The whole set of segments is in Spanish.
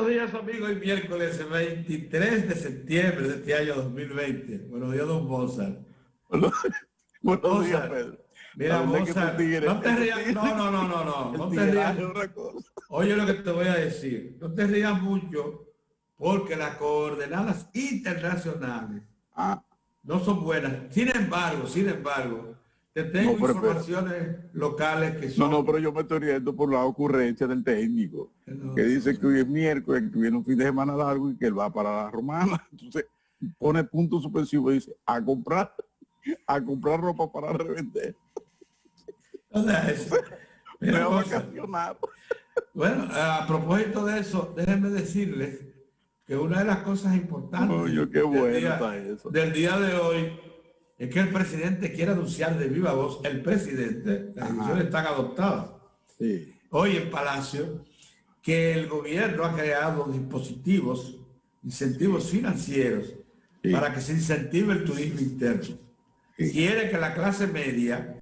Buenos días, amigos. Hoy miércoles 23 de septiembre de este año 2020. Buenos días, don Mozart. Buenos días, Pedro. Mira, Mozart, no te rías. No te rías. Oye lo que te voy a decir. No te rías mucho porque las coordenadas internacionales no son buenas. Sin embargo, te tengo informaciones locales que son... No, pero yo me estoy riendo por la ocurrencia del técnico, que dice que hoy es miércoles, que viene un fin de semana largo y que él va para la Romana. Entonces pone punto suspensivo y dice, a comprar ropa para revender. Me va a vacacionar. Bueno, a propósito de eso, déjenme decirles que una de las cosas importantes del día de hoy es que el presidente quiere anunciar de viva voz, las decisiones están adoptadas hoy en Palacio, que el gobierno ha creado incentivos financieros para que se incentive el turismo interno. Quiere que la clase media,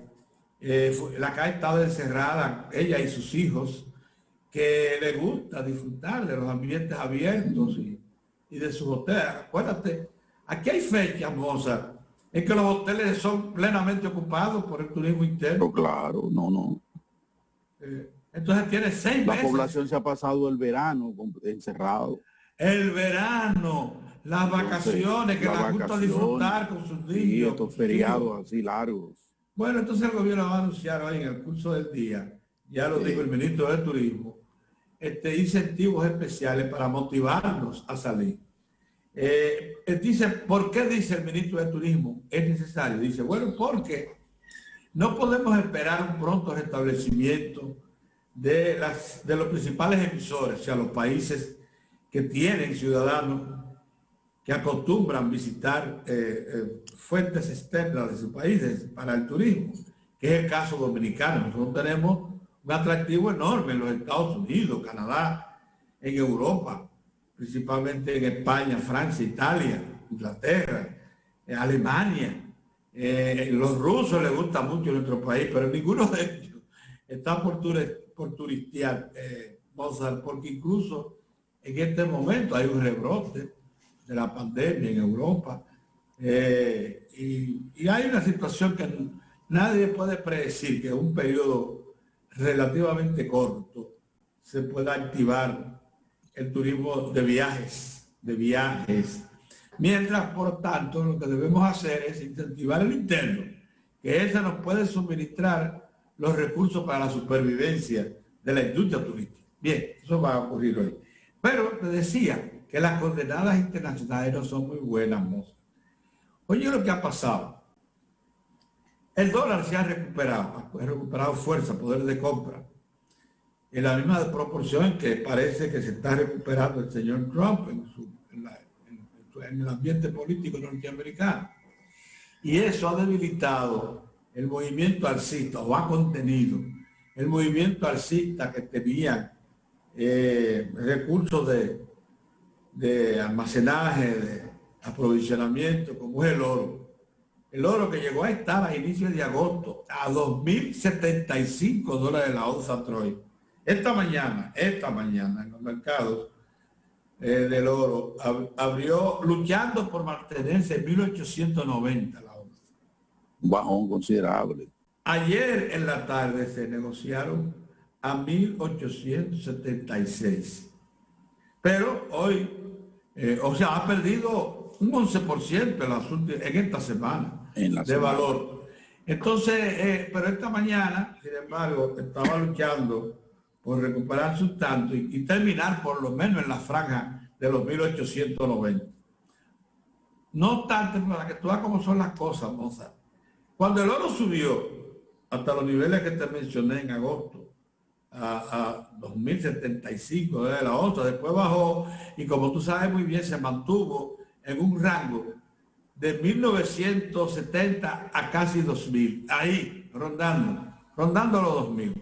la que ha estado encerrada, ella y sus hijos, que le gusta disfrutar de los ambientes abiertos y de sus hoteles. Acuérdate, aquí hay fechas, Mozart, en que los hoteles son plenamente ocupados por el turismo interno. Claro, no. Entonces tiene 6 meses. La población se ha pasado el verano encerrado. El verano, las vacaciones, que les gusta disfrutar con sus niños. Y estos feriados así largos. Bueno, entonces el gobierno va a anunciar hoy en el curso del día, ya lo dijo el ministro de Turismo, incentivos especiales para motivarnos a salir. Dice, ¿por qué dice el ministro de Turismo? Es necesario. Dice, bueno, porque no podemos esperar un pronto restablecimiento de los principales emisores, o sea, los países que tienen ciudadanos que acostumbran visitar fuentes externas de sus países para el turismo, que es el caso dominicano. Nosotros tenemos un atractivo enorme en los Estados Unidos, Canadá, en Europa, principalmente en España, Francia, Italia, Inglaterra, Alemania. Los rusos les gusta mucho nuestro país, pero ninguno de ellos está por turistear, Mozart, porque incluso en este momento hay un rebrote de la pandemia en Europa y hay una situación que nadie puede predecir, que en un periodo relativamente corto se pueda activar el turismo de viajes. Mientras, por tanto, lo que debemos hacer es incentivar el interno, que ese nos puede suministrar los recursos para la supervivencia de la industria turística. Bien, eso va a ocurrir hoy. Pero te decía que las coordenadas internacionales no son muy buenas, Mozart. Oye, lo que ha pasado. El dólar se ha recuperado fuerza, poder de compra, en la misma proporción en que parece que se está recuperando el señor Trump en el ambiente político norteamericano. Y eso ha debilitado el movimiento alcista, o ha contenido el movimiento alcista que tenía recursos de almacenaje, de aprovisionamiento, como es el oro. El oro que llegó a estar a inicios de agosto a $2.075 la onza Troy. Esta mañana en los mercados del oro abrió luchando por mantenerse en 1.890 la onza. Un bajón considerable. Ayer en la tarde se negociaron a 1.876. Pero hoy, ha perdido un 11% en esta semana de valor. Entonces, pero esta mañana, sin embargo, estaba luchando por recuperar su tanto y terminar por lo menos en la franja de los 1.890. No obstante, para que tú veas cómo son las cosas, Mozart. Cuando el oro subió hasta los niveles que te mencioné en agosto, a 2.075 de la onza, después bajó y, como tú sabes muy bien, se mantuvo en un rango de 1.970 a casi 2.000, ahí rondando los 2.000.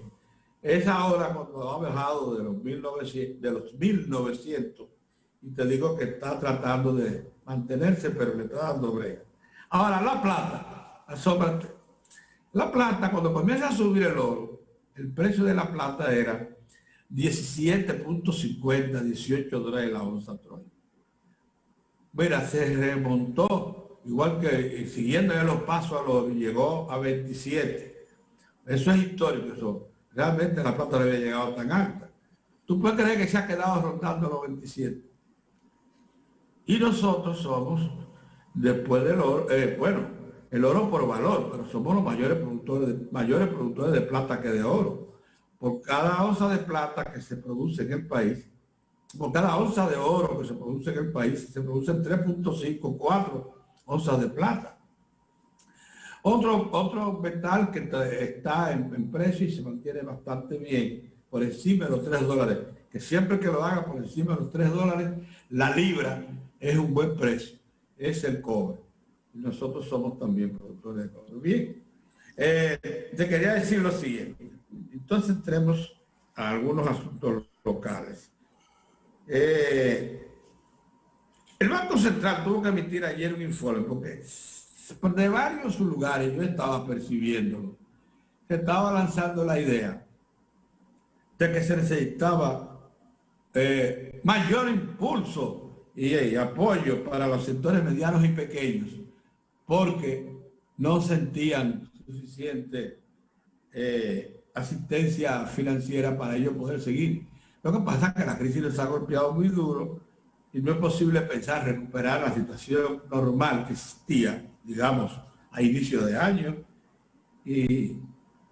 Es ahora cuando ha bajado de los 1.900 y te digo que está tratando de mantenerse, pero le está dando brega. Ahora la plata, asómbrate. La plata, cuando comienza a subir el oro, el precio de la plata era 17.50, 18 dólares la onza Troy. Mira, se remontó, igual que siguiendo ya los pasos, llegó a 27. Eso es histórico, eso. Realmente la plata no había llegado tan alta. ¿Tú puedes creer que se ha quedado rondando los 27? Y nosotros somos, después del oro, bueno, el oro por valor, pero somos los mayores productores de plata que de oro. Por cada onza de plata que se produce en el país, por cada onza de oro que se produce en el país, se producen 3.5, 4 onzas de plata. Otro metal que está en precio y se mantiene bastante bien, por encima de los 3 dólares, que siempre que lo haga por encima de los 3 dólares, la libra es un buen precio, es el cobre. Y nosotros somos también productores de cobre. Bien, te quería decir lo siguiente. Entonces entremos a algunos asuntos locales. El Banco Central tuvo que emitir ayer un informe porque de varios lugares yo estaba percibiéndolo. Se estaba lanzando la idea de que se necesitaba mayor impulso y apoyo para los sectores medianos y pequeños porque no sentían suficiente asistencia financiera para ellos poder seguir. Lo que pasa es que la crisis les ha golpeado muy duro y no es posible pensar recuperar la situación normal que existía, digamos, a inicio de año y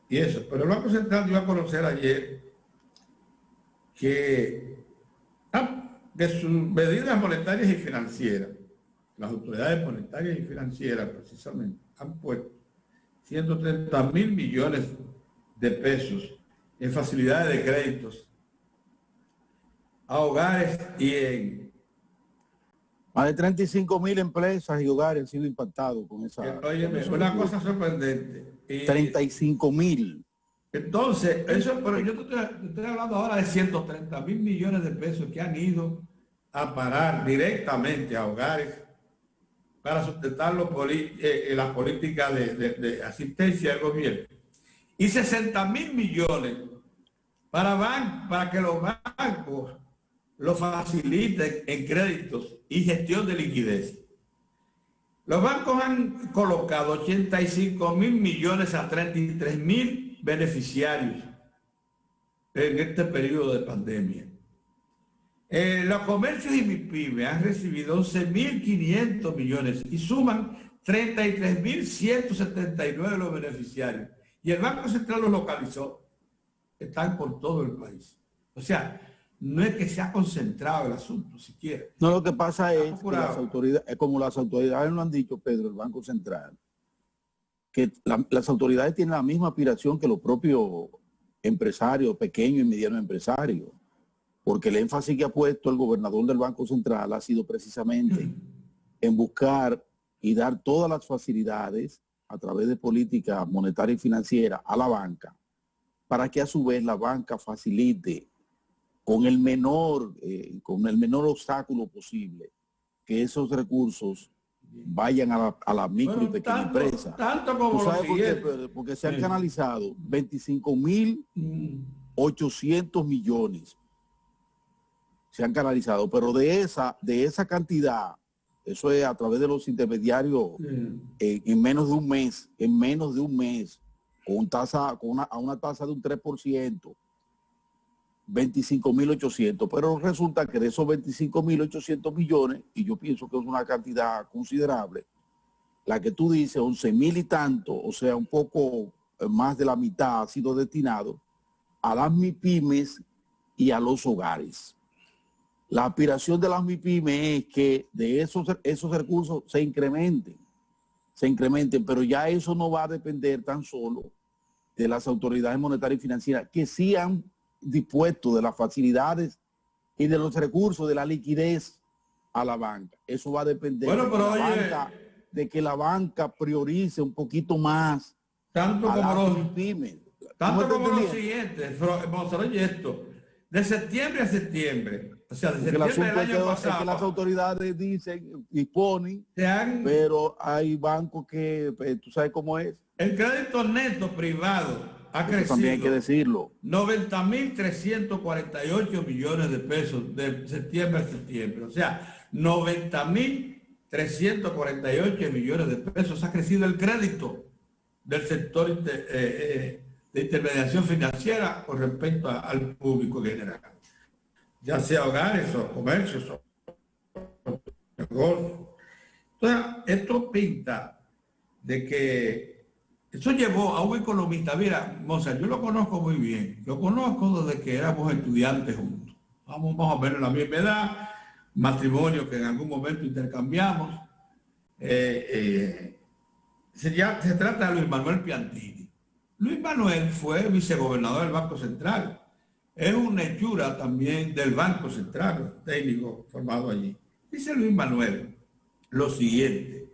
eso. Pero el Banco Central dio a conocer ayer que de sus medidas monetarias y financieras, las autoridades monetarias y financieras precisamente han puesto 130.000 millones de pesos en facilidades de créditos a hogares y en... Más de 35.000 empresas y hogares han sido impactados con esa... Óyeme, una cosa sorprendente. 35.000. Entonces, eso, pero yo te estoy hablando ahora de 130.000 millones de pesos que han ido a parar directamente a hogares para sustentar las políticas de asistencia del gobierno. Y 60.000 millones para que los bancos lo faciliten en créditos y gestión de liquidez. Los bancos han colocado 85.000 millones a 33.000 beneficiarios en este periodo de pandemia. Los comercios y MIPYME han recibido 11.500 millones y suman 33.179 los beneficiarios. Y el Banco Central los localizó. Están por todo el país. O sea, no es que se ha concentrado el asunto siquiera. No, lo que pasa es que las autoridades, como las autoridades lo han dicho, Pedro, el Banco Central, que las autoridades tienen la misma aspiración que los propios empresarios, pequeños y medianos empresarios, porque el énfasis que ha puesto el gobernador del Banco Central ha sido precisamente en buscar y dar todas las facilidades a través de política monetaria y financiera a la banca, para que a su vez la banca facilite con el menor obstáculo posible que esos recursos vayan a la micro y pequeña empresa. Tanto como ¿Tú sabes por qué, Pedro? Porque se han canalizado 25.800 millones. Se han canalizado, pero de esa cantidad, eso es a través de los intermediarios en menos de un mes, a una tasa de un 3%, 25.800, pero resulta que de esos 25.800 millones, y yo pienso que es una cantidad considerable, la que tú dices, 11.000 y tanto, o sea, un poco más de la mitad ha sido destinado a las MIPYMES y a los hogares. La aspiración de las MIPYMES es que de esos recursos se incrementen, pero ya eso no va a depender tan solo de las autoridades monetarias y financieras, que sí han dispuesto de las facilidades y de los recursos, de la liquidez a la banca. Eso va a depender de que la banca priorice un poquito más tanto como los MIPYMES. Tanto como lo siguiente, vamos a ver esto, de septiembre a septiembre, o sea, de septiembre del año pasado. Es que las autoridades disponen, pero hay bancos que, tú sabes cómo es. El crédito neto privado ha Eso crecido. también hay que decirlo. 90.348 millones de pesos de septiembre a septiembre. O sea, 90.348 millones de pesos ha crecido el crédito del sector de intermediación financiera con respecto al público general, ya sea hogares o comercios o negocios. Entonces, esto pinta de que eso llevó a un economista. Mira, Mozart, yo lo conozco muy bien, lo conozco desde que éramos estudiantes juntos, vamos más o menos a la misma edad, matrimonio que en algún momento intercambiamos. Se trata de Luis Manuel Piantini. Luis Manuel fue vicegobernador del Banco Central, es una hechura también del Banco Central, técnico formado allí. Dice Luis Manuel lo siguiente,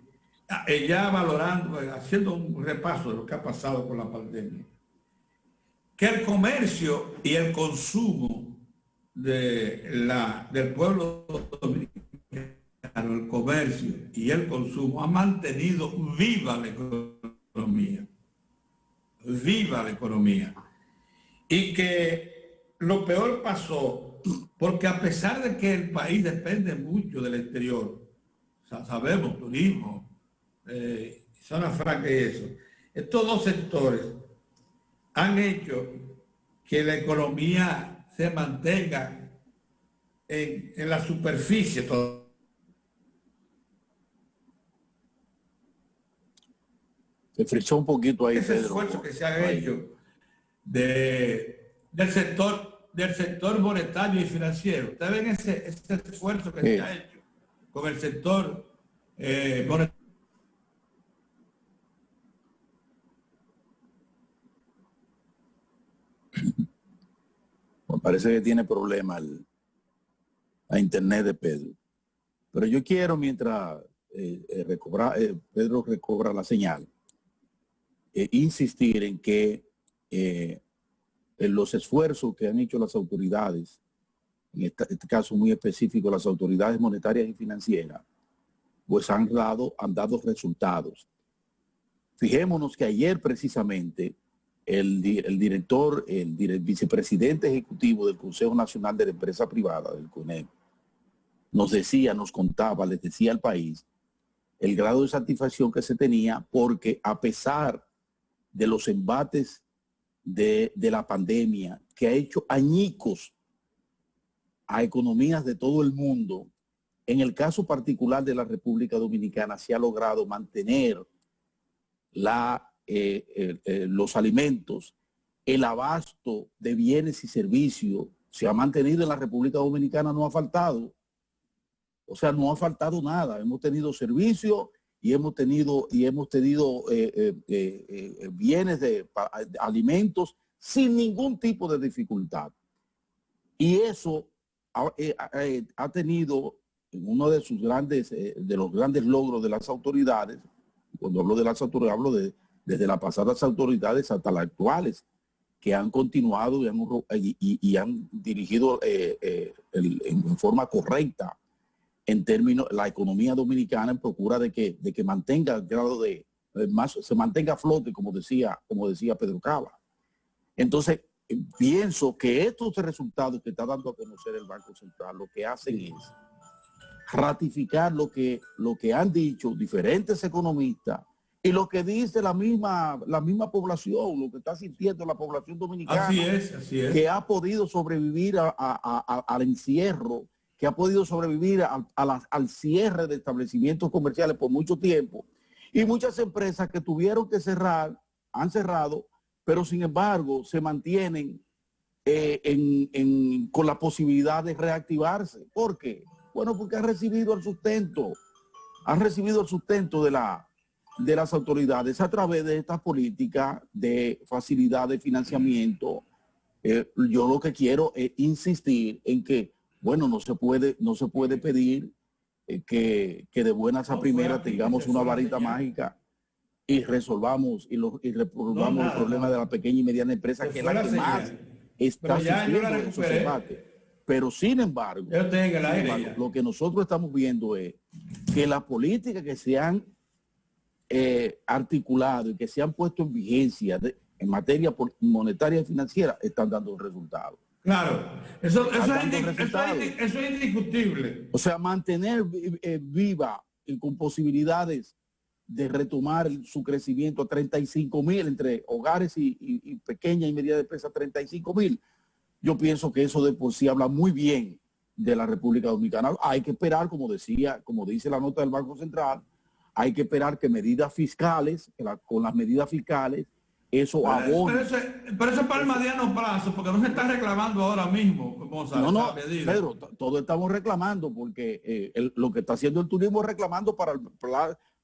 ya valorando, haciendo un repaso de lo que ha pasado con la pandemia, que el comercio y el consumo del pueblo dominicano, el comercio y el consumo ha mantenido viva la economía, y que lo peor pasó porque a pesar de que el país depende mucho del exterior, sabemos, turismo, zona franca y eso, estos dos sectores han hecho que la economía se mantenga en la superficie todo. Se frichó un poquito ahí, ese Pedro. Esfuerzo que se ha hecho del sector monetario y financiero. Ustedes ven ese esfuerzo que se ha hecho con el sector monetario. Me parece que tiene problemas la internet de Pedro. Pero yo quiero, mientras Pedro recobra la señal, insistir en que en los esfuerzos que han hecho las autoridades, en este caso muy específico las autoridades monetarias y financieras, pues han dado resultados. Fijémonos que ayer precisamente el vicepresidente ejecutivo del Consejo Nacional de la Empresa Privada, del CONEP, nos contaba, les decía al país el grado de satisfacción que se tenía, porque a pesar de los embates de la pandemia que ha hecho añicos a economías de todo el mundo, en el caso particular de la República Dominicana se ha logrado mantener los alimentos, el abasto de bienes y servicios se ha mantenido en la República Dominicana, no ha faltado. O sea, no ha faltado nada. Hemos tenido servicios y hemos tenido bienes de alimentos sin ningún tipo de dificultad. Y eso ha tenido uno de los grandes logros de las autoridades. Cuando hablo de las autoridades, hablo desde las pasadas autoridades hasta las actuales, que han continuado y han dirigido en forma correcta en términos la economía dominicana, en procura de que mantenga el grado se mantenga a flote, como decía Pedro Cava. Entonces, pienso que estos resultados que está dando a conocer el Banco Central lo que hacen es ratificar lo que han dicho diferentes economistas y lo que dice la misma población, lo que está sintiendo la población dominicana. Así es. Que ha podido sobrevivir al encierro, que ha podido sobrevivir al cierre de establecimientos comerciales por mucho tiempo, y muchas empresas que tuvieron que cerrar, han cerrado, pero sin embargo se mantienen con la posibilidad de reactivarse. ¿Por qué? Bueno, porque han recibido el sustento de las autoridades a través de estas políticas de facilidad de financiamiento. Yo lo que quiero es insistir en que, bueno, no se puede pedir que de buenas a primeras tengamos una varita mágica y resolvamos el problema de la pequeña y mediana empresa, que es la que más está sufriendo esos embates. Pero sin embargo, lo que nosotros estamos viendo es que las políticas que se han articulado y que se han puesto en vigencia en materia monetaria y financiera están dando resultados. Claro, eso es indiscutible. O sea, mantener viva y con posibilidades de retomar su crecimiento a 35,000 entre hogares y pequeña y media empresa, 35,000. Yo pienso que eso de por sí habla muy bien de la República Dominicana. Hay que esperar, como dice la nota del Banco Central, hay que esperar que medidas fiscales, con las medidas fiscales, eso abone. Pero eso es para el mediano plazo, porque no se está reclamando ahora mismo. No, Pedro, todos estamos reclamando, porque lo que está haciendo el turismo es reclamando para el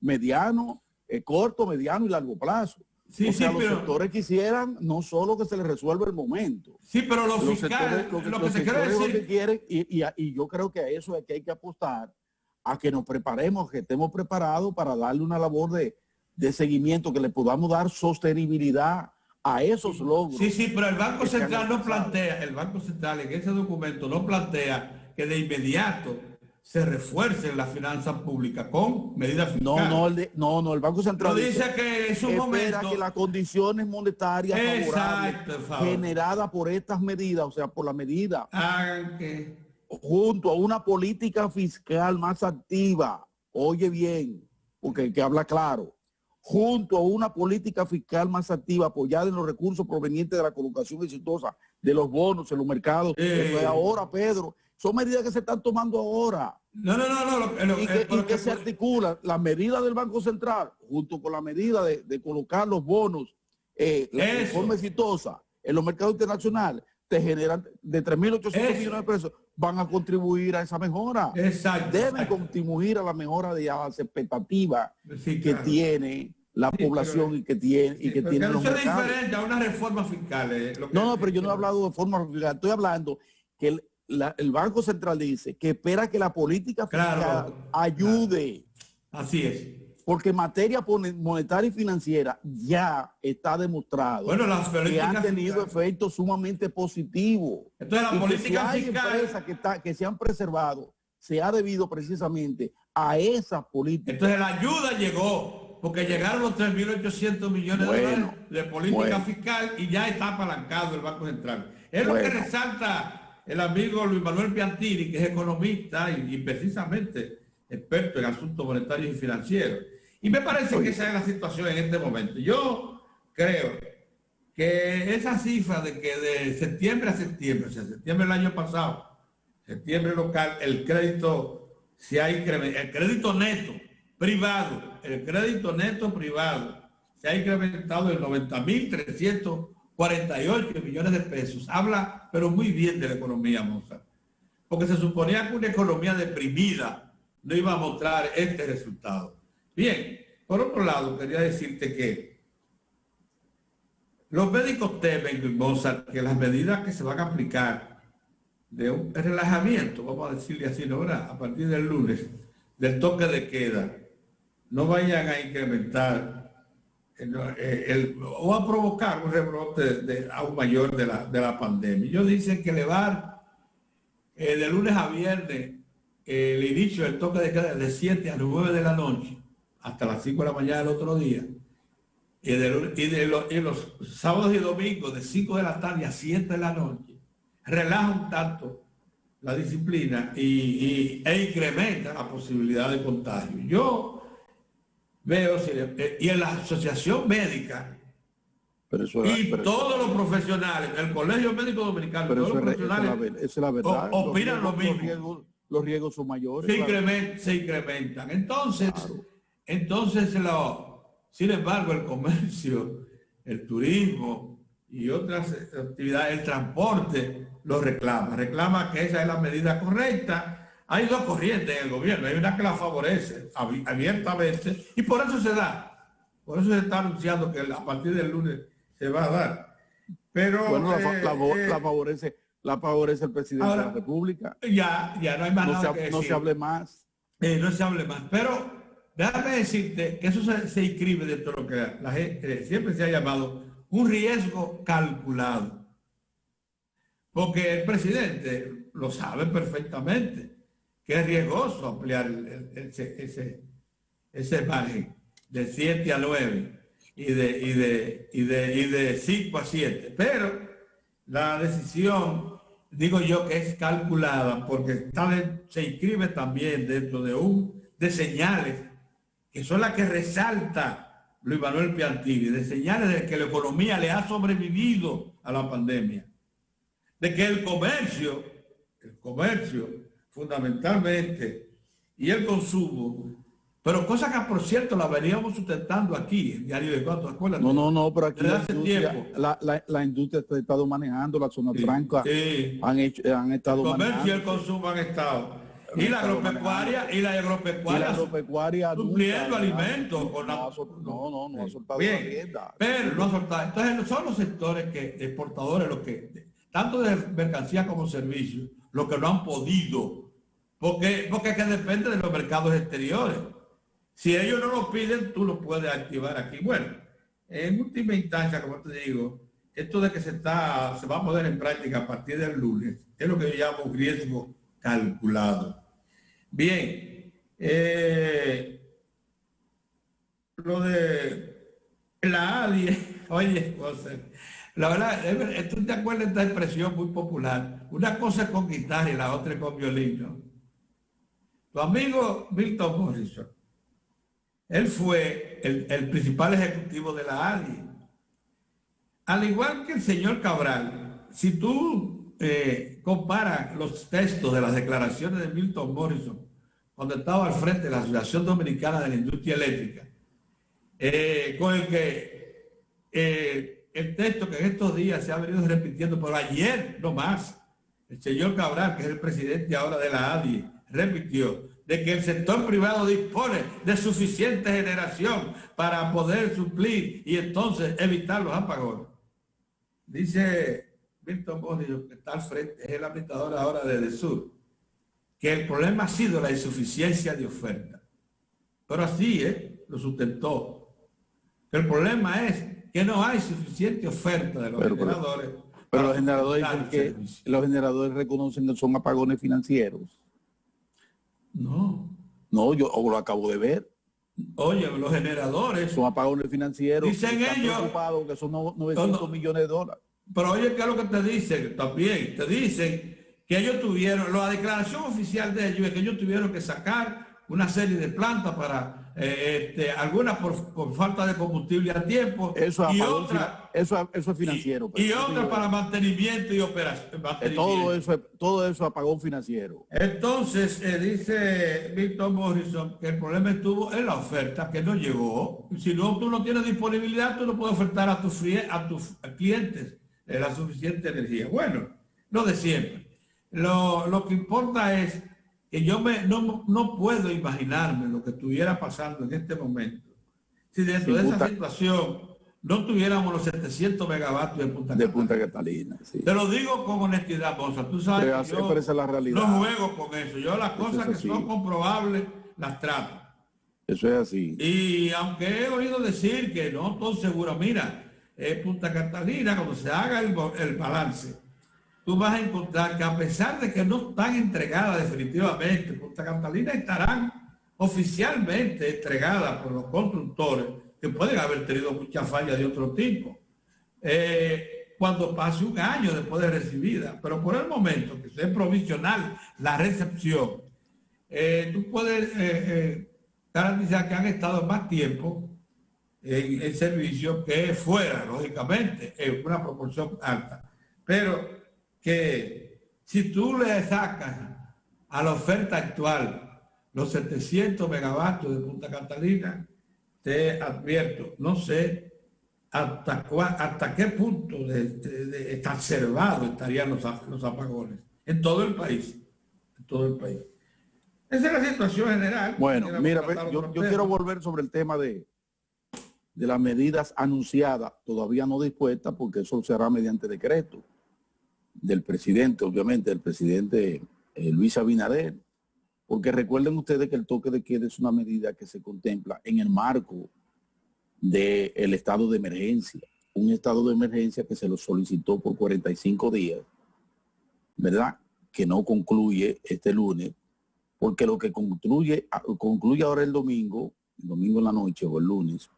mediano, corto, mediano y largo plazo. Sí, o sea, sí, los sectores quisieran no solo que se les resuelva el momento. Sí, pero los fiscales, lo que se quiere decir, lo que quieren, y yo creo que a eso es que hay que apostar, a que nos preparemos, que estemos preparados para darle una labor de seguimiento, que le podamos dar sostenibilidad a esos logros. Sí, pero el Banco Central no plantea, el Banco Central en ese documento no plantea que de inmediato se refuercen las finanzas públicas con medidas fiscales. No, el Banco Central dice que en su momento que las condiciones monetarias favorables generadas por estas medidas, o sea, por la medida, junto a una política fiscal más activa, oye bien, porque que habla claro, junto a una política fiscal más activa apoyada en los recursos provenientes de la colocación exitosa de los bonos en los mercados. Eso es ahora, Pedro. Son medidas que se están tomando ahora. No. Y que se articulan la medida del Banco Central junto con la medida de colocar los bonos de forma exitosa en los mercados internacionales, te generan de 3.800 millones de pesos, van a contribuir a esa mejora. Deben contribuir a la mejora de las expectativas que tiene la población y que tiene los mercados. Eso es diferente a una reforma fiscal. Pero yo no he hablado de reforma fiscal. Estoy hablando que el Banco Central dice que espera que la política fiscal ayude. Así es. Porque en materia monetaria y financiera ya está demostrado que han tenido efectos sumamente positivos. Entonces la política fiscal, empresas que se han preservado, se ha debido precisamente a esa política. Entonces la ayuda llegó, porque llegaron los 3.800 millones de dólares de política fiscal y ya está apalancado el Banco Central. Es lo que resalta el amigo Luis Manuel Piantini, que es economista y precisamente experto en asuntos monetarios y financieros. Y me parece que esa es la situación en este momento. Yo creo que esa cifra de que de septiembre a septiembre, o sea, septiembre del año pasado, septiembre local, el crédito se ha incrementado, el crédito neto privado se ha incrementado en 90.348 millones de pesos. Habla, pero muy bien de la economía, Mozart. Porque se suponía que una economía deprimida no iba a mostrar este resultado. Bien, por otro lado, quería decirte que los médicos temen, Mozart, que las medidas que se van a aplicar de un relajamiento, vamos a decirle así, ¿no? A partir del lunes, del toque de queda, no vayan a incrementar o a provocar un rebrote aún mayor de la pandemia. Ellos dicen que elevar de lunes a viernes el inicio del toque de queda de 7 a 9 de la noche hasta las 5 de la mañana del otro día, y los sábados y domingos de 5 de la tarde a 7 de la noche, relaja un tanto la disciplina e incrementa la posibilidad de contagio. Yo veo, y en la asociación médica, todos los profesionales, el Colegio Médico Dominicano, todos los profesionales es la verdad. Opinan lo mismo. Los riesgos son mayores. Se incrementan. Entonces, sin embargo, el comercio, el turismo y otras actividades, el transporte, lo reclama que esa es la medida correcta. Hay dos corrientes en el gobierno, hay una que la favorece abiertamente y por eso se da. Por eso se está anunciando que a partir del lunes se va a dar. Pero bueno, la favorece el presidente de la República. Ya no hay más nada que decir. No se hable más. No se hable más. Pero déjame decirte que eso se inscribe dentro de lo que la gente siempre se ha llamado un riesgo calculado. Porque el presidente lo sabe perfectamente, que es riesgoso ampliar ese margen de 7 a 9. de 5 a 7. Pero la decisión, digo yo que es calculada porque se inscribe también dentro de señales que son las que resalta Luis Manuel Piantini, de señales de que la economía le ha sobrevivido a la pandemia, de que el comercio fundamentalmente, y el consumo, pero cosas que por cierto la veníamos sustentando aquí, en Diario de Cuatro, acuérdate. No, pero aquí la industria ha estado manejando la zona franca, han estado el comercio manejando. y el consumo han estado. Y la agropecuaria supliendo alimentos. No ha soltado la rienda. Pero no ha soltado. Entonces son los sectores exportadores, tanto de mercancía como servicios, los que no han podido, porque es que depende de los mercados exteriores. Si ellos no lo piden, tú lo puedes activar aquí. Bueno, en última instancia, como te digo, esto de que se va a poner en práctica a partir del lunes, es lo que yo llamo un riesgo calculado. Bien, lo de la ADI, oye, José, la verdad, ¿tú te acuerdas de esta expresión muy popular? Una cosa es con guitarra y la otra es con violín, ¿no? Tu amigo Milton Morrison, él fue el principal ejecutivo de la ADI. Al igual que el señor Cabral, si tú comparas los textos de las declaraciones de Milton Morrison cuando estaba al frente de la Asociación Dominicana de la Industria Eléctrica, con el que el texto que en estos días se ha venido repitiendo, pero ayer no más, el señor Cabral, que es el presidente ahora de la ADI, repitió de que el sector privado dispone de suficiente generación para poder suplir y entonces evitar los apagones. Dice Milton Morrison, que está al frente, es el administrador ahora de Edesur, que el problema ha sido la insuficiencia de oferta. Pero así lo sustentó. El problema es que no hay suficiente oferta de los generadores. Pero los generadores dicen que los generadores reconocen que son apagones financieros. No, yo lo acabo de ver. Oye, los generadores son apagones financieros. Dicen ellos preocupados que son 900 millones de dólares. Pero oye, ¿qué es lo que te dicen? También te dicen que ellos tuvieron, la declaración oficial de ellos es que ellos tuvieron que sacar una serie de plantas para algunas por falta de combustible a tiempo, eso eso es financiero, y otras para mantenimiento y operación. Todo eso apagón financiero. Entonces dice Milton Morrison que el problema estuvo en la oferta, que no llegó. Si no, tú no tienes disponibilidad, tú no puedes ofertar a tus clientes la suficiente energía. Bueno, lo de siempre. Lo que importa es que yo no puedo imaginarme lo que estuviera pasando en este momento si dentro de esa situación no tuviéramos los 700 megavatios de Punta Catalina. Sí. Te lo digo con honestidad, Bonza. Tú sabes que yo esa es la realidad. No juego con eso. Yo las cosas que son comprobables las trato. Eso es así. Y aunque he oído decir que no estoy seguro, mira, Punta Catalina, cuando se haga el balance, tú vas a encontrar que a pesar de que no están entregadas definitivamente, Punta Catalina estarán oficialmente entregadas por los constructores, que pueden haber tenido muchas fallas de otro tipo, cuando pase un año después de recibida. Pero por el momento, que sea provisional la recepción, tú puedes garantizar que han estado más tiempo en servicio que fuera, lógicamente, en una proporción alta. Pero que si tú le sacas a la oferta actual los 700 megavatios de Punta Catalina, te advierto, no sé hasta qué punto de exacerbado estarían los apagones en todo el país. En todo el país. Esa es la situación general. Bueno, mira, yo quiero volver sobre el tema de las medidas anunciadas, todavía no dispuestas, porque eso se hará mediante decreto del presidente, obviamente, del presidente Luis Abinader, porque recuerden ustedes que el toque de queda es una medida que se contempla en el marco del estado de emergencia, un estado de emergencia que se lo solicitó por 45 días, ¿verdad? Que no concluye este lunes, porque lo que concluye ahora el domingo en la noche o el lunes,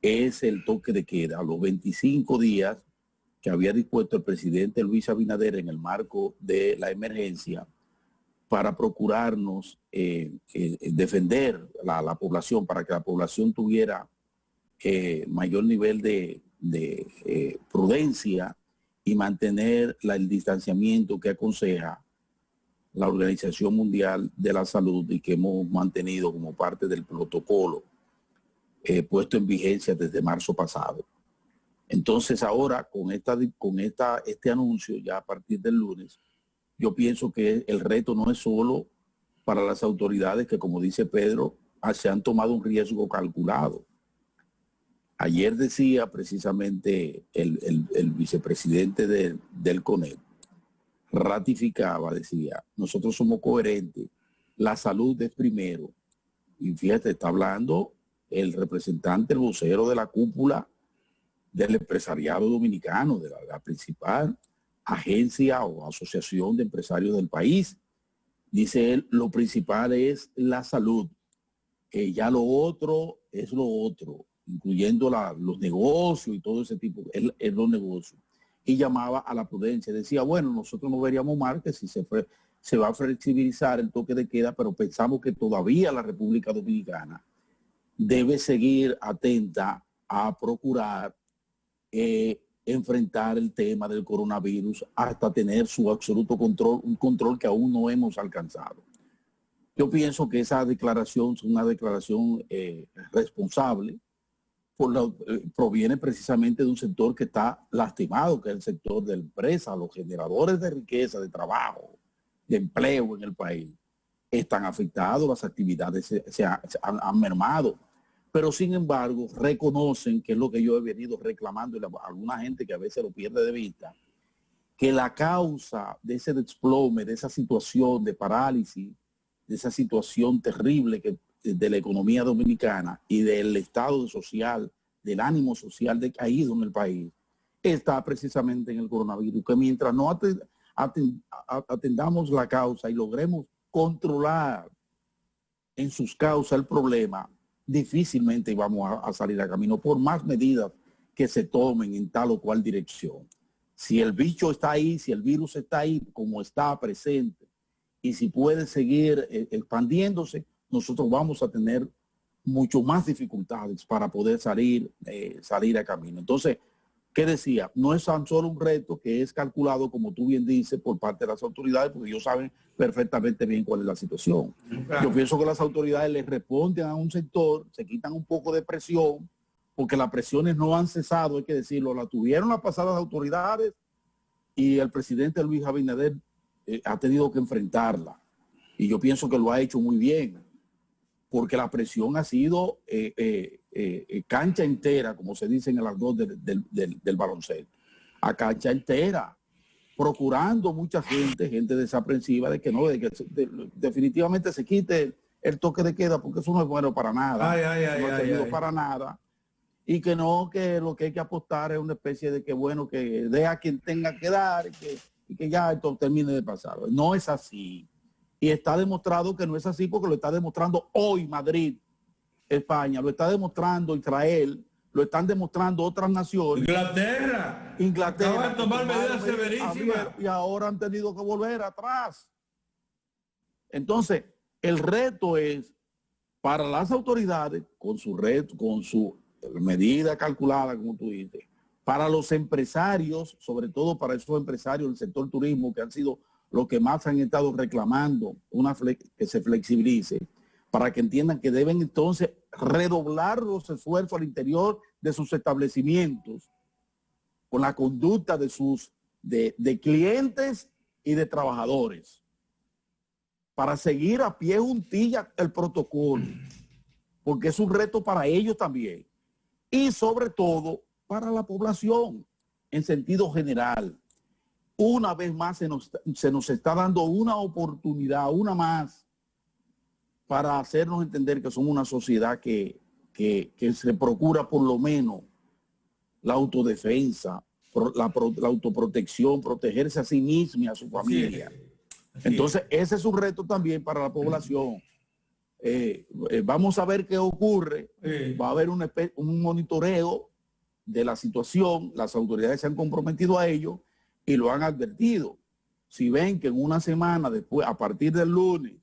es el toque de queda, a los 25 días que había dispuesto el presidente Luis Abinader en el marco de la emergencia para procurarnos defender la población, para que la población tuviera mayor nivel de prudencia y mantener el distanciamiento que aconseja la Organización Mundial de la Salud y que hemos mantenido como parte del protocolo puesto en vigencia desde marzo pasado. Entonces ahora con este anuncio ya a partir del lunes, yo pienso que el reto no es solo para las autoridades que, como dice Pedro, se han tomado un riesgo calculado. Ayer decía precisamente el vicepresidente del CONEP, ratificaba, decía, nosotros somos coherentes, la salud es primero. Y fíjate, está hablando el representante, el vocero de la cúpula del empresariado dominicano, de la principal agencia o asociación de empresarios del país. Dice él, lo principal es la salud, ya lo otro es lo otro, incluyendo los negocios y todo ese tipo, es los negocios. Y llamaba a la prudencia, decía, bueno, nosotros no veríamos mal que si se va a flexibilizar el toque de queda, pero pensamos que todavía la República Dominicana debe seguir atenta a procurar enfrentar el tema del coronavirus hasta tener su absoluto control, un control que aún no hemos alcanzado. Yo pienso que esa declaración es una declaración responsable, proviene precisamente de un sector que está lastimado, que es el sector de la empresa, los generadores de riqueza, de trabajo, de empleo en el país. Están afectados, las actividades se han mermado. Pero sin embargo reconocen, que es lo que yo he venido reclamando, y alguna gente que a veces lo pierde de vista, que la causa de ese desplome, de esa situación de parálisis, de esa situación terrible de la economía dominicana y del estado social, del ánimo social decaído en el país, está precisamente en el coronavirus, que mientras no atendamos la causa y logremos controlar en sus causas el problema, difícilmente vamos a salir a camino por más medidas que se tomen en tal o cual dirección. Si el bicho está ahí, si el virus está ahí como está presente y si puede seguir expandiéndose, nosotros vamos a tener mucho más dificultades para poder salir a camino. Entonces, ¿qué decía? No es tan solo un reto que es calculado, como tú bien dices, por parte de las autoridades, porque ellos saben perfectamente bien cuál es la situación. Claro. Yo pienso que las autoridades les responden a un sector, se quitan un poco de presión, porque las presiones no han cesado, hay que decirlo, la tuvieron las pasadas autoridades y el presidente Luis Abinader ha tenido que enfrentarla. Y yo pienso que lo ha hecho muy bien, porque la presión ha sido cancha entera, como se dice en el argot del baloncesto, a cancha entera, procurando mucha gente desaprensiva de que no, definitivamente se quite el toque de queda, porque eso no es bueno para nada, no ha servido para nada, y que no, que lo que hay que apostar es una especie de que bueno, que dé a quien tenga que dar y que ya esto termine de pasar. No es así. Y está demostrado que no es así, porque lo está demostrando hoy Madrid, España, lo está demostrando Israel, lo están demostrando otras naciones. Inglaterra acaba de tomar medidas severísimas. Y ahora han tenido que volver atrás. Entonces, el reto es para las autoridades, con su medida calculada, como tú dices, para los empresarios, sobre todo para esos empresarios del sector turismo, que han sido los que más han estado reclamando que se flexibilice, para que entiendan que deben entonces redoblar los esfuerzos al interior de sus establecimientos con la conducta de clientes y de trabajadores, para seguir a pie juntilla el protocolo, porque es un reto para ellos también, y sobre todo para la población en sentido general. Una vez más se nos está dando una oportunidad, una más, para hacernos entender que somos una sociedad que se procura por lo menos la autodefensa, la autoprotección, protegerse a sí misma y a su familia. Entonces, ese es un reto también para la población. vamos a ver qué ocurre. Sí. Va a haber un monitoreo de la situación. Las autoridades se han comprometido a ello y lo han advertido. Si ven que en una semana después, a partir del lunes,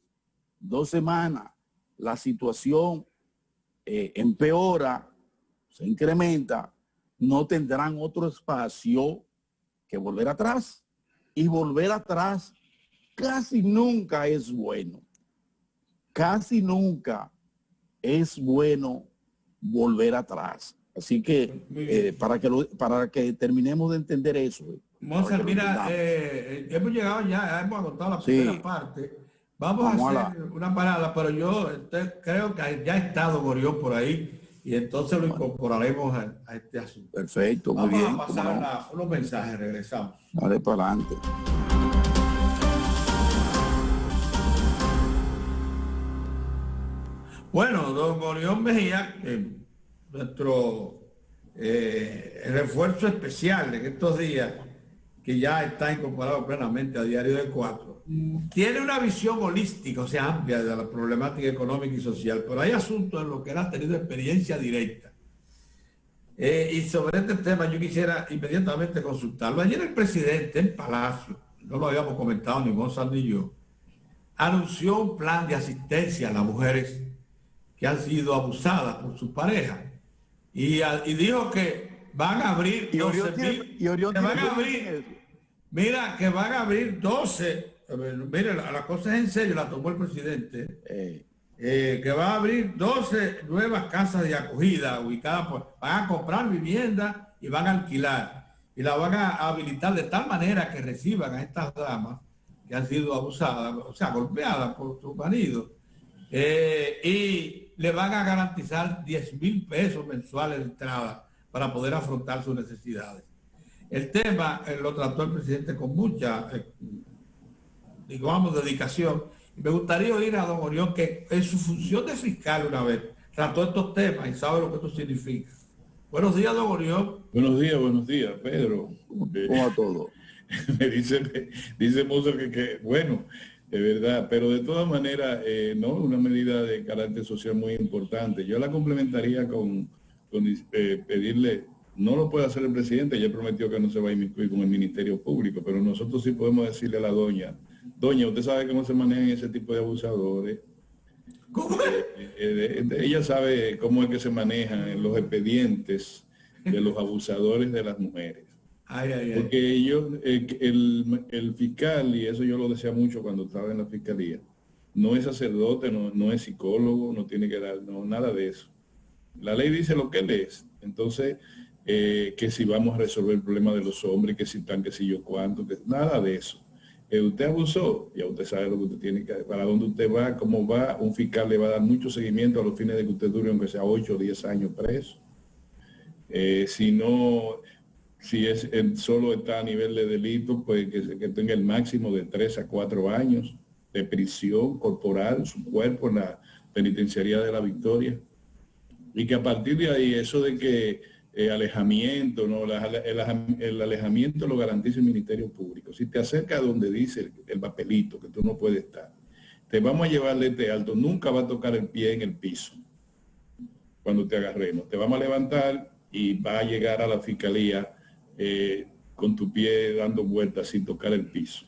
2 semanas, la situación empeora, se incrementa, no tendrán otro espacio que volver atrás. Y volver atrás casi nunca es bueno. Casi nunca es bueno volver atrás. Así que para que terminemos de entender eso. Monser, mira, hemos llegado ya, hemos agotado la primera parte. Vamos a hacer una parada, pero yo creo que ya ha estado Gorión por ahí y entonces lo incorporaremos a este asunto. Perfecto, muy bien. Vamos a pasar unos mensajes, regresamos. Dale para adelante. Bueno, don Gorión Mejía, nuestro refuerzo especial en estos días, que ya está incorporado plenamente a Diario de 4, tiene una visión holística, o sea, amplia de la problemática económica y social, pero hay asuntos en los que él ha tenido experiencia directa. Y sobre este tema yo quisiera inmediatamente consultarlo. Ayer el presidente en Palacio, no lo habíamos comentado ni Gonzalo ni yo, anunció un plan de asistencia a las mujeres que han sido abusadas por su pareja y dijo que van a abrir 12.000, mira, que van a abrir 12, mire, la cosa es en serio, la tomó el presidente, que va a abrir 12 nuevas casas de acogida ubicadas van a comprar vivienda y van a alquilar y la van a habilitar de tal manera que reciban a estas damas que han sido abusadas, o sea, golpeadas por su marido, y le van a garantizar 10.000 pesos mensuales de entrada para poder afrontar sus necesidades. El tema lo trató el presidente con mucha, digamos, dedicación. Me gustaría oír a don Orión, que en su función de fiscal una vez trató estos temas y sabe lo que esto significa. Buenos días, don Orión. Buenos días, Pedro. ¿Cómo a todo? Me dice Moser que bueno, de verdad, pero de todas maneras, no, una medida de carácter social muy importante. Yo la complementaría con pedirle, no lo puede hacer el presidente, ya prometió que no se va a inmiscuir con el Ministerio Público, pero nosotros sí podemos decirle a la doña, usted sabe cómo se manejan ese tipo de abusadores. ¿Cómo? Ella sabe cómo es que se manejan los expedientes de los abusadores de las mujeres. Porque ellos, el fiscal, y eso yo lo decía mucho cuando estaba en la fiscalía, no es sacerdote, no es psicólogo, no tiene que dar, nada de eso. La ley dice lo que él es. Entonces, que si vamos a resolver el problema de los hombres, que si están, que si yo cuánto, nada de eso. Usted abusó, ya usted sabe lo que usted tiene que, para dónde usted va, cómo va. Un fiscal le va a dar mucho seguimiento a los fines de que usted dure, aunque sea 8 o 10 años preso. Si solo está a nivel de delito, pues que tenga el máximo de 3 a 4 años de prisión corporal, su cuerpo en la penitenciaría de La Victoria. Y que a partir de ahí, eso de que alejamiento, ¿no? El alejamiento lo garantiza el Ministerio Público. Si te acercas a donde dice el papelito que tú no puedes estar, te vamos a llevar este alto, nunca va a tocar el pie en el piso cuando te agarremos. Te vamos a levantar y va a llegar a la fiscalía con tu pie dando vueltas sin tocar el piso.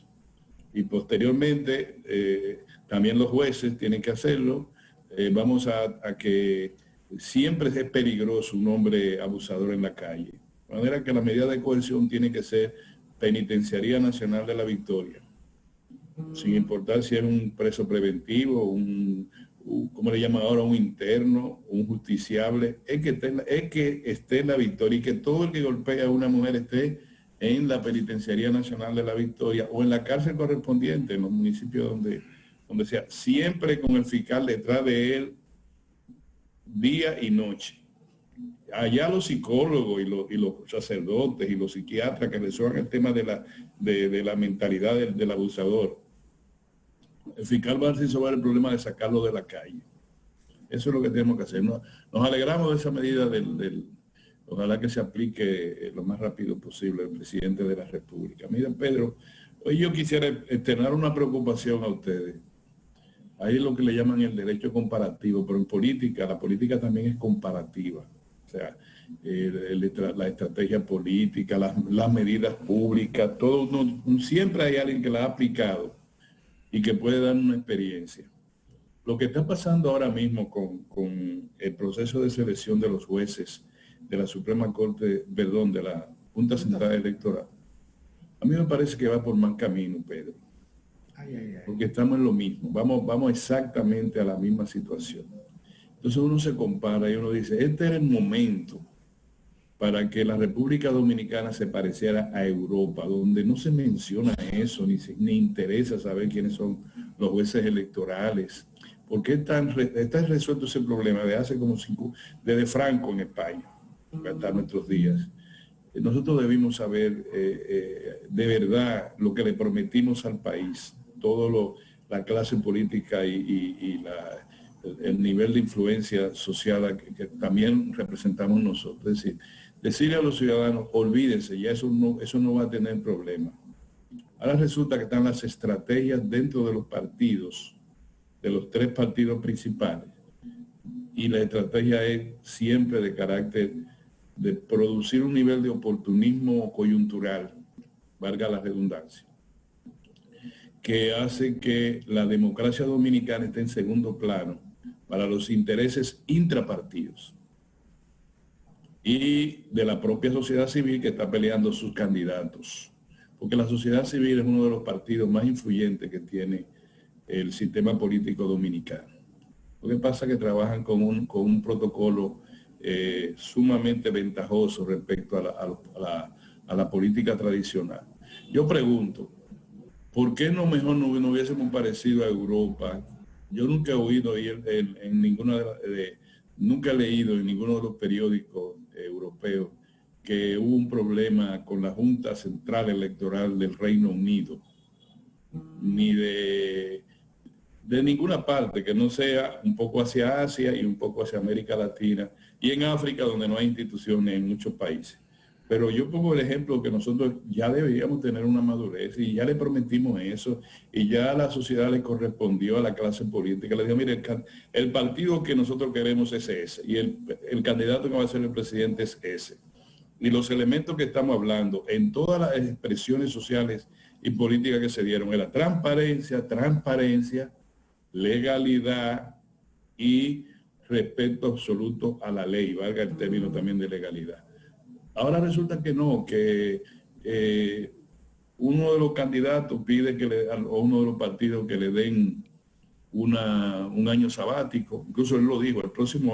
Y posteriormente también los jueces tienen que hacerlo. Vamos a que siempre es peligroso un hombre abusador en la calle. De manera que la medida de coerción tiene que ser Penitenciaría Nacional de La Victoria, sin importar si es un preso preventivo, ¿cómo le llaman ahora? Un interno, un justiciable, es que esté en La Victoria y que todo el que golpea a una mujer esté en la Penitenciaría Nacional de La Victoria o en la cárcel correspondiente, en los municipios donde sea, siempre con el fiscal detrás de él, día y noche. Allá los psicólogos y los sacerdotes y los psiquiatras que resuelvan el tema de la mentalidad del abusador. El fiscal va a resolver el problema de sacarlo de la calle. Eso es lo que tenemos que hacer. Nos alegramos de esa medida ojalá que se aplique lo más rápido posible el presidente de la República. Mira, Pedro, hoy yo quisiera externar una preocupación a ustedes. Hay lo que le llaman el derecho comparativo, pero en política, la política también es comparativa. O sea, la estrategia política, las medidas públicas, todo siempre hay alguien que la ha aplicado y que puede dar una experiencia. Lo que está pasando ahora mismo con el proceso de selección de los jueces de la Suprema Corte, perdón, de la Junta Central Electoral, a mí me parece que va por mal camino, Pedro. Porque estamos en lo mismo, vamos exactamente a la misma situación. Entonces uno se compara y uno dice, este era el momento para que la República Dominicana se pareciera a Europa, donde no se menciona eso, ni interesa saber quiénes son los jueces electorales. ¿Por qué está resuelto ese problema de hace como desde Franco en España, hasta nuestros días? Nosotros debimos saber de verdad lo que le prometimos al país, la clase política y el nivel de influencia social que también representamos nosotros. Es decir, decirle a los ciudadanos, olvídense, ya eso no va a tener problema. Ahora resulta que están las estrategias dentro de los partidos, de los 3 partidos principales, y la estrategia es siempre de carácter de producir un nivel de oportunismo coyuntural, valga la redundancia, que hace que la democracia dominicana esté en segundo plano para los intereses intrapartidos y de la propia sociedad civil que está peleando sus candidatos. Porque la sociedad civil es uno de los partidos más influyentes que tiene el sistema político dominicano. Lo que pasa es que trabajan con un protocolo sumamente ventajoso respecto a la política tradicional. Yo pregunto, ¿por qué no hubiésemos parecido a Europa? Yo nunca he oído nunca he leído en ninguno de los periódicos europeos que hubo un problema con la Junta Central Electoral del Reino Unido, ni de ninguna parte que no sea un poco hacia Asia y un poco hacia América Latina y en África, donde no hay instituciones en muchos países. Pero yo pongo el ejemplo que nosotros ya deberíamos tener una madurez y ya le prometimos eso y ya la sociedad le correspondió a la clase política. Le dijo, mire, el partido que nosotros queremos es ese y el candidato que va a ser el presidente es ese. Y los elementos que estamos hablando en todas las expresiones sociales y políticas que se dieron era transparencia, legalidad y respeto absoluto a la ley, valga el término también de legalidad. Ahora resulta que no, que uno de los candidatos pide o uno de los partidos que le den un año sabático, incluso él lo dijo,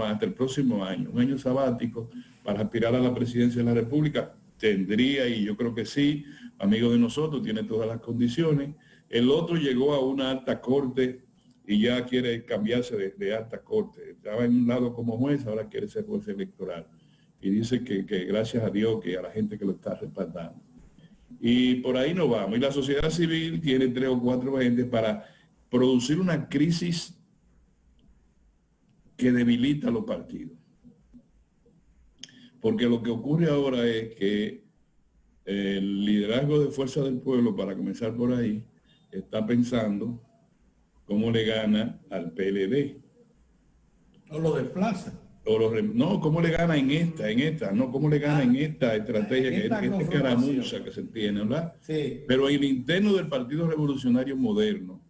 hasta el próximo año, un año sabático para aspirar a la presidencia de la República. Tendría, y yo creo que sí, amigo de nosotros, tiene todas las condiciones. El otro llegó a una alta corte y ya quiere cambiarse de alta corte. Estaba en un lado como juez, ahora quiere ser juez electoral. Y dice que gracias a Dios, que a la gente que lo está respaldando. Y por ahí nos vamos. Y la sociedad civil tiene 3 o 4 agentes para producir una crisis que debilita a los partidos. Porque lo que ocurre ahora es que el liderazgo de Fuerza del Pueblo, para comenzar por ahí, está pensando cómo le gana al PLD. O lo desplaza. No, cómo le gana en esta, no, cómo le gana en esta estrategia, que es caramuza que se tiene, ¿verdad? Sí. Pero en el interno del Partido Revolucionario Moderno,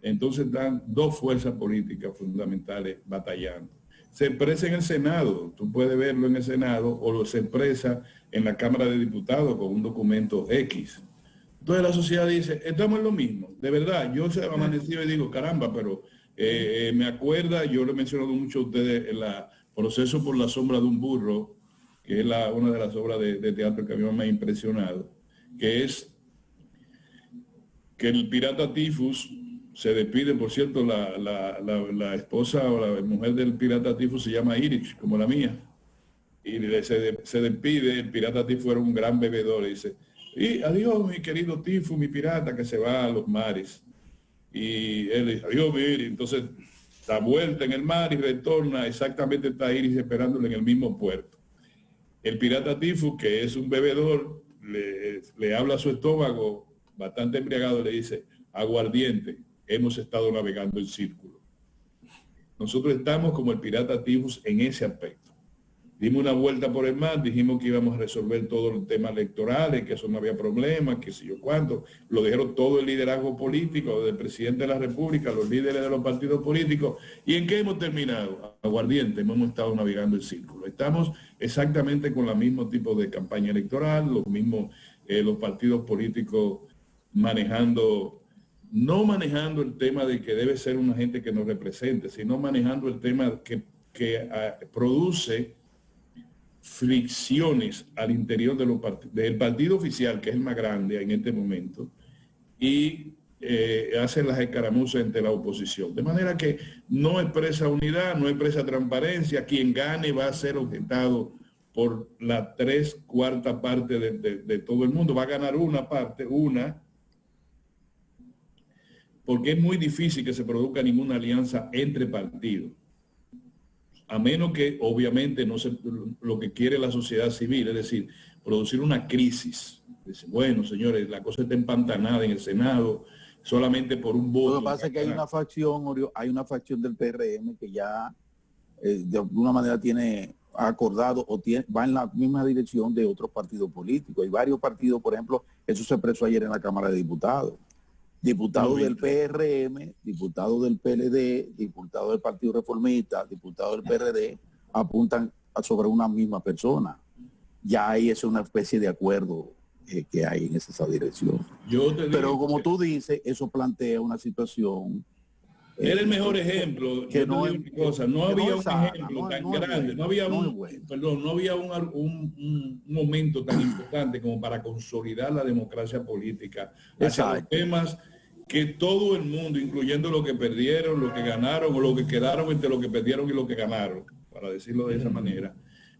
entonces están 2 fuerzas políticas fundamentales batallando. Se expresa en el Senado, tú puedes verlo en el Senado, o se expresa en la Cámara de Diputados con un documento X. Entonces la sociedad dice, estamos en lo mismo. De verdad, yo se amanecido y digo, caramba, pero me acuerda, yo lo he mencionado mucho a ustedes, el Proceso por la sombra de un burro, que es una de las obras de teatro que a mí me ha impresionado, que es que el pirata Tifus se despide, por cierto, la esposa o la mujer del pirata Tifus se llama Iris, como la mía, y se despide, el pirata Tifus era un gran bebedor, y dice, y adiós mi querido Tifus, mi pirata que se va a los mares. Y él dice, adiós, Iris. Entonces da vuelta en el mar y retorna, exactamente está Iris esperándole en el mismo puerto. El pirata Tifus, que es un bebedor, le habla a su estómago bastante embriagado, le dice, aguardiente. hemos estado navegando en círculo. Nosotros estamos como el pirata Tifus en ese aspecto. Dimos una vuelta por el mar, dijimos que íbamos a resolver todos los temas electorales, que eso no había problema, que sé yo cuánto. Lo dijeron todo el liderazgo político, del presidente de la República, los líderes de los partidos políticos. ¿Y en qué hemos terminado? Aguardiente, hemos estado navegando en círculo. Estamos exactamente con el mismo tipo de campaña electoral, los mismos, los partidos políticos manejando, no manejando el tema de que debe ser una gente que nos represente, sino manejando el tema que produce fricciones al interior del partido oficial, que es el más grande en este momento, y hace las escaramuzas entre la oposición. De manera que no expresa unidad, no expresa transparencia. Quien gane va a ser objetado por la 3/4 parte de todo el mundo. Va a ganar una parte, porque es muy difícil que se produzca ninguna alianza entre partidos. A menos que obviamente no se, lo que quiere la sociedad civil, es decir, producir una crisis. Dice, bueno, señores, la cosa está empantanada en el Senado solamente por un voto. Lo que pasa es que hay una facción del PRM que ya de alguna manera tiene acordado o va en la misma dirección de otros partidos políticos. Hay varios partidos, por ejemplo, eso se expresó ayer en la Cámara de Diputados. Diputados del PRM, diputados del PLD, diputados del Partido Reformista, diputados del PRD, apuntan sobre una misma persona. Ya ahí es una especie de acuerdo que hay en esa dirección. Pero como tú dices, eso plantea una situación... Era el mejor ejemplo. Que no había un ejemplo tan grande, no había un momento tan importante como para consolidar la democracia política hacia los temas que todo el mundo, incluyendo los que perdieron, los que ganaron o los que quedaron entre los que perdieron y los que ganaron, para decirlo de esa manera,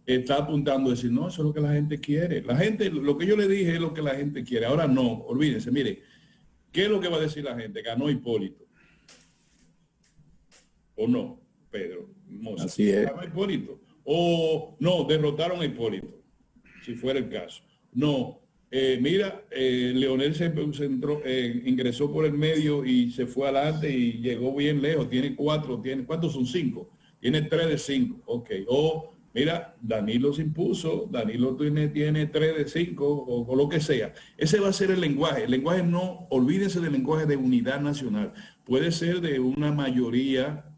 está apuntando a decir, no, eso es lo que la gente quiere. La gente, lo que yo le dije es lo que la gente quiere. Ahora no, olvídense, mire, ¿qué es lo que va a decir la gente? Ganó Hipólito. ¿O no, Pedro? Moza, así es. ¿Ganó Hipólito? O no, derrotaron a Hipólito, si fuera el caso. No, Leonel se ingresó por el medio y se fue adelante y llegó bien lejos. Tiene 4, ¿cuántos son? 5. Tiene 3 de 5. Ok. O mira, Danilo se impuso, Danilo tiene 3 de 5 o lo que sea. Ese va a ser el lenguaje. El lenguaje no, olvídense del lenguaje de unidad nacional. Puede ser de una mayoría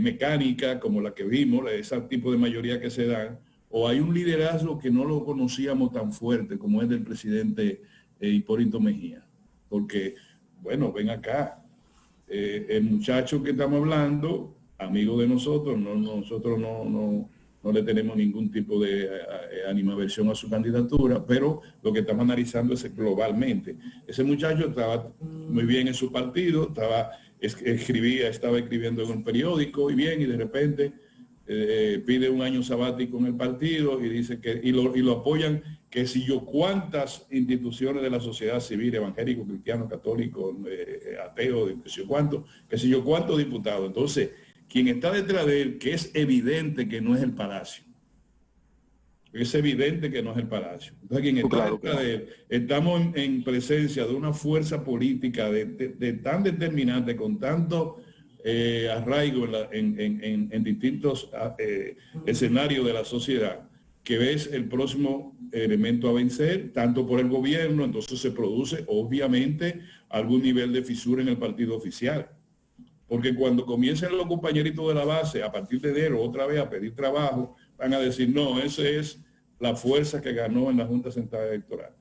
mecánica como la que vimos, ese tipo de mayoría que se dan, o hay un liderazgo que no lo conocíamos tan fuerte como es del presidente Hipólito Mejía. Porque, bueno, ven acá, el muchacho que estamos hablando, amigo de nosotros, nosotros no le tenemos ningún tipo de animadversión a su candidatura, pero lo que estamos analizando es globalmente. Ese muchacho estaba muy bien en su partido, estaba escribiendo en un periódico y bien, y de repente pide un año sabático en el partido y dice que y lo apoyan que si yo cuántas instituciones de la sociedad civil, evangélico, cristiano, católico, ateo, que si yo cuántos diputados. Entonces, quien está detrás de él, que es evidente que no es el Palacio. Es evidente que no es el Palacio. Entonces, quien está detrás de él, estamos en presencia de una fuerza política de tan determinante, con tanto arraigo en distintos escenarios de la sociedad, que ves el próximo elemento a vencer, tanto por el gobierno. Entonces se produce, obviamente, algún nivel de fisura en el partido oficial. Porque cuando comiencen los compañeritos de la base, a partir de enero, otra vez a pedir trabajo, van a decir, no, esa es la fuerza que ganó en la Junta Central Electoral.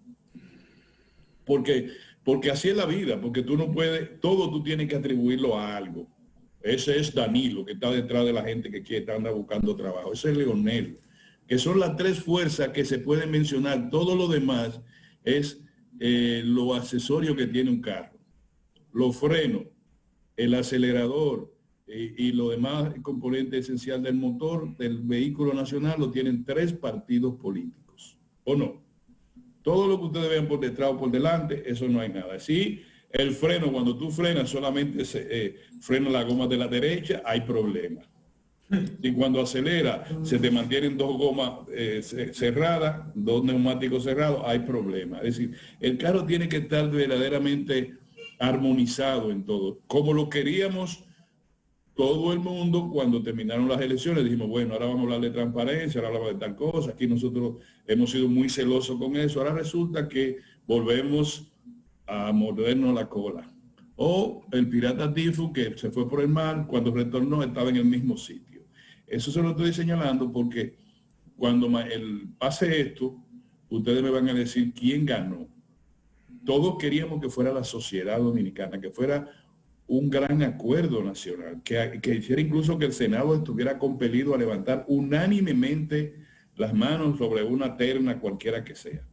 Porque así es la vida, porque tú no puedes, todo tú tienes que atribuirlo a algo. Ese es Danilo, que está detrás de la gente que anda buscando trabajo. Ese es Leonel, que son las 3 fuerzas que se pueden mencionar. Todo lo demás es lo accesorio que tiene un carro. Los frenos, el acelerador y lo demás componente esencial del motor del vehículo nacional lo tienen 3 partidos políticos, ¿o no? Todo lo que ustedes vean por detrás o por delante, eso no hay nada. Sí, el freno, cuando tú frenas, solamente se frena la goma de la derecha, hay problemas. Y cuando acelera, se te mantienen 2 gomas cerradas, 2 neumáticos cerrados, hay problemas. Es decir, el carro tiene que estar verdaderamente armonizado en todo, como lo queríamos todo el mundo cuando terminaron las elecciones. Dijimos, bueno, ahora vamos a hablar de transparencia, ahora hablamos de tal cosa, aquí nosotros hemos sido muy celosos con eso, ahora resulta que volvemos a mordernos la cola. O el pirata Tifu, que se fue por el mar, cuando retornó estaba en el mismo sitio. Eso se lo estoy señalando porque cuando pase esto, ustedes me van a decir quién ganó. Todos queríamos que fuera la sociedad dominicana, que fuera un gran acuerdo nacional, que hiciera incluso que el Senado estuviera compelido a levantar unánimemente las manos sobre una terna cualquiera que sea.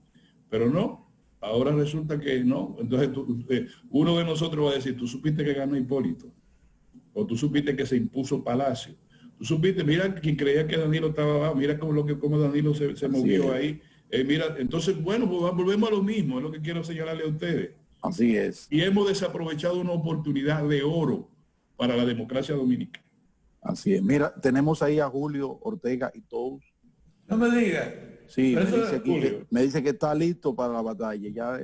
Pero no, ahora resulta que no. Entonces uno de nosotros va a decir, tú supiste que ganó Hipólito, o tú supiste que se impuso Palacio, tú supiste, mira, quien creía que Danilo estaba abajo, mira cómo Danilo se movió ahí. Mira, entonces, bueno, pues volvemos a lo mismo, es lo que quiero señalarle a ustedes. Así es. Y hemos desaprovechado una oportunidad de oro para la democracia dominicana. Así es. Mira, tenemos ahí a Julio Ortega y todos. No me digas. Sí, me dice que está listo para la batalla. Ya,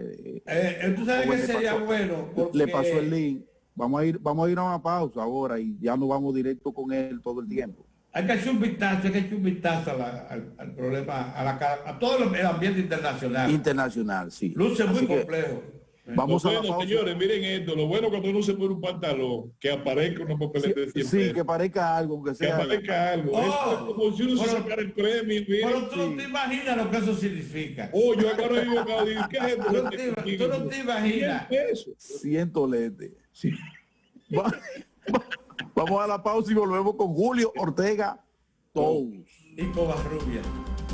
tú sabes que sería bueno. Porque... Le pasó el link. Vamos a ir a una pausa ahora y ya nos vamos directo con él todo el tiempo. Hay que echar un vistazo, al problema, a todo el ambiente internacional. Internacional, sí. Luce muy complejo. Vamos a la pausa. Señores, miren esto, lo bueno cuando uno se pone un pantalón, que aparezca unos papeles de 100 sí, pesos. que parezca algo, que sea. Que aparezca algo. Es como si uno se sacara el premio. Pero tú no te imaginas lo que eso significa. Oh, yo acá no he equivocado. ¿Qué es esto? Tú no te imaginas. 100 toletes. Sí. Vamos a la pausa y volvemos con Julio Ortega Tous. Y Covarrubia.